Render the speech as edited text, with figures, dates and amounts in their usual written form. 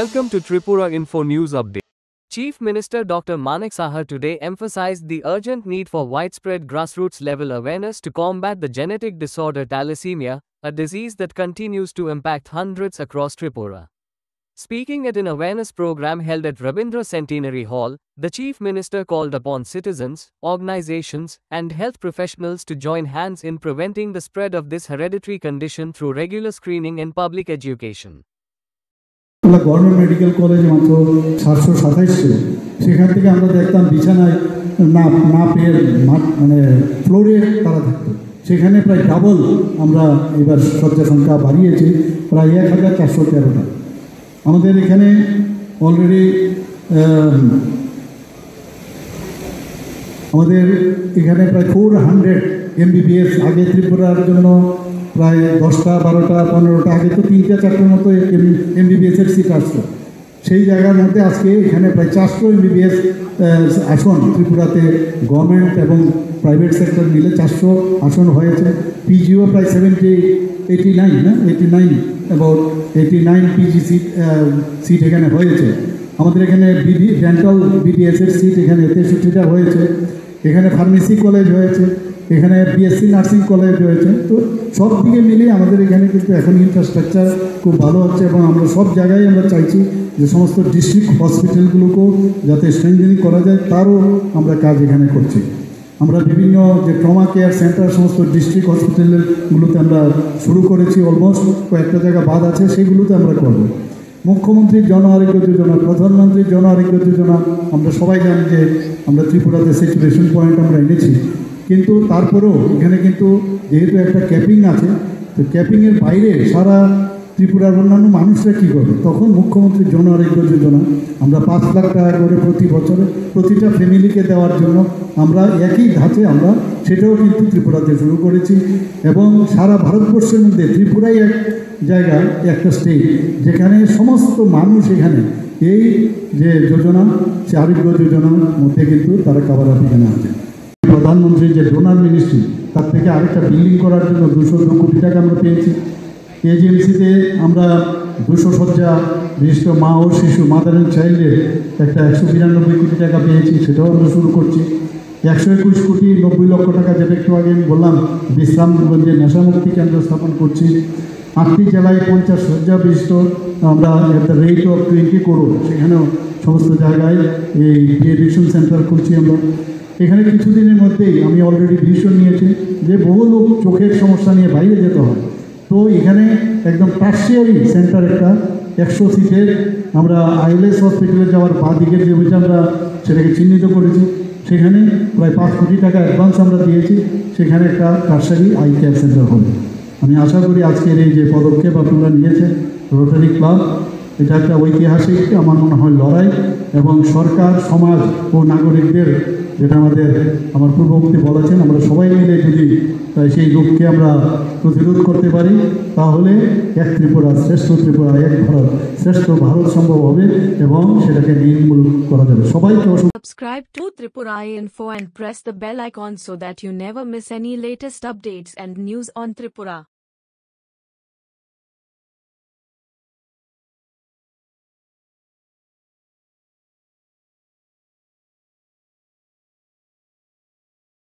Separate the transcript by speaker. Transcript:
Speaker 1: Welcome to Tripura Info News Update. Chief Minister Dr. Manik Sahar today emphasized the urgent need for widespread grassroots level awareness to combat the genetic disorder thalassemia, a disease that continues to impact hundreds across Tripura. Speaking at an awareness program held at Rabindra Centenary Hall, the Chief Minister called upon citizens, organizations, and health professionals to join hands in preventing the spread of this hereditary condition through regular screening and public education.
Speaker 2: Government medical college মাত্র 727 ছিল। সেখান থেকে আমরা দেখতাম বিছানায় না পেয়ে মানে ফ্লোরে তারা থাকতো। সেখানে প্রায় ডাবল আমরা এবার শয্যা সংখ্যা বাড়িয়েছি, প্রায় 1413টা। আমাদের এখানে অলরেডি প্রায় 400 MBBS আগে ত্রিপুরার জন্য প্রায় 10টা 12টা 15টা আগে তো 3টা 4টার মতো MBBS-এর সিট আসতো। সেই জায়গার মধ্যে আজকে এখানে প্রায় 400 MBBS আসন ত্রিপুরাতে গভর্নমেন্ট এবং প্রাইভেট সেক্টর মিলে 400 আসন হয়েছে। পিজিও প্রায় 89 অ্যাবাউট 89 পিজি সিট এখানে হয়েছে। আমাদের এখানে ডেন্টাল BDS-এর সিট এখানে 63টা হয়েছে। এখানে ফার্মেসি কলেজ হয়েছে, এখানে BSc নার্সিং কলেজ রয়েছে। তো সব দিকে মিলিয়ে আমাদের এখানে কিন্তু এখন ইনফ্রাস্ট্রাকচার খুব ভালো হচ্ছে এবং আমরা সব জায়গায় আমরা চাইছি যে সমস্ত ডিস্ট্রিক্ট হসপিটালগুলোকেও যাতে স্ট্রেংথেনিং করা যায় তারও আমরা কাজ এখানে করছি। আমরা বিভিন্ন যে ট্রমা কেয়ার সেন্টার সমস্ত ডিস্ট্রিক্ট হসপিটালগুলোতে আমরা শুরু করেছি, অলমোস্ট কয়েকটা জায়গা বাদ আছে, সেগুলোতে আমরা করব। মুখ্যমন্ত্রীর জন আরোগ্য যোজনা, প্রধানমন্ত্রীর জন আরোগ্য যোজনা আমরা সবাই জানি যে আমরা ত্রিপুরাতে স্যাচুরেশন পয়েন্ট আমরা এনেছি, কিন্তু তারপরেও এখানে কিন্তু যেহেতু একটা ক্যাপিং আছে, তো ক্যাপিংয়ের বাইরে সারা ত্রিপুরার অন্যান্য মানুষরা কী করবে, তখন মুখ্যমন্ত্রীর জন আরোগ্য যোজনা আমরা 5 লাখ টাকা করে প্রতি বছরে প্রতিটা ফ্যামিলিকে দেওয়ার জন্য আমরা একই ধাঁচে আমরা সেটাও কিন্তু ত্রিপুরাতে শুরু করেছি। এবং সারা ভারতবর্ষের মধ্যে ত্রিপুরাই এক জায়গায় একটা স্টেট যেখানে সমস্ত মানুষ এখানে এই যে যোজনা, সে আরোগ্য যোজনার মধ্যে কিন্তু তারা কাভার আপ এখানে আছে। প্রধানমন্ত্রীর যে ডোনার মিনিস্ট্রি, তার থেকে আরেকটা বিল্ডিং করার জন্য 202 কোটি টাকা আমরা পেয়েছি। AGMC-তে আমরা 200 শয্যা বিশিষ্ট মা ও শিশু মাদার অ্যান্ড চাইল্ডের একটা 192 কোটি টাকা পেয়েছি, সেটাও আমরা শুরু করছি। 121 কোটি 90 লক্ষ টাকা, যেটা একটু আগে আমি বললাম, বিশ্রামগঞ্জে নেশামুক্তি কেন্দ্র স্থাপন করছি। 8টি জেলায় 50 শয্যা বিশিষ্ট আমরা at the rate of 20 crore সেখানেও সমস্ত জায়গায় এই রিএডিকশন সেন্টার করছি আমরা। এখানে কিছুদিনের মধ্যেই আমি অলরেডি ডিসিশন নিয়েছি যে বহু লোক চোখের সমস্যা নিয়ে বাইরে যেতে হয়, তো এখানে একদম টার্সিয়ারি সেন্টার একটা 100 সিটের আমরা ILS হসপিটালে যাওয়ার বাঁ দিকের যে ওইটা আমরা সেটাকে চিহ্নিত করেছি, সেখানে প্রায় 5 কোটি টাকা অ্যাডভান্স আমরা দিয়েছি, সেখানে একটা টার্সিয়ারি আই কেয়ার সেন্টার হবে। আমি আশা করি আজকের এই যে পদক্ষেপ আপনারা নিয়েছেন রোটারি ক্লাব, এটা একটা ঐতিহাসিক আমার মনে হয় লড়াই, এবং সরকার, সমাজ ও নাগরিকদের যেটা আমার পূর্ববর্তী বলেছেন, আমরা সবাই মিলে যদি সেই রূপকে আমরা প্রতিরোধ করতে পারি, তাহলে এক ত্রিপুরা শ্রেষ্ঠ ত্রিপুরা, এক ভারত শ্রেষ্ঠ ভারত সম্ভব হবে এবং সেটাকে নির্মূল করা যাবে। সবাইকে
Speaker 3: Subscribe to Tripura Info and press the bell icon so that you never miss any latest updates and news on Tripura.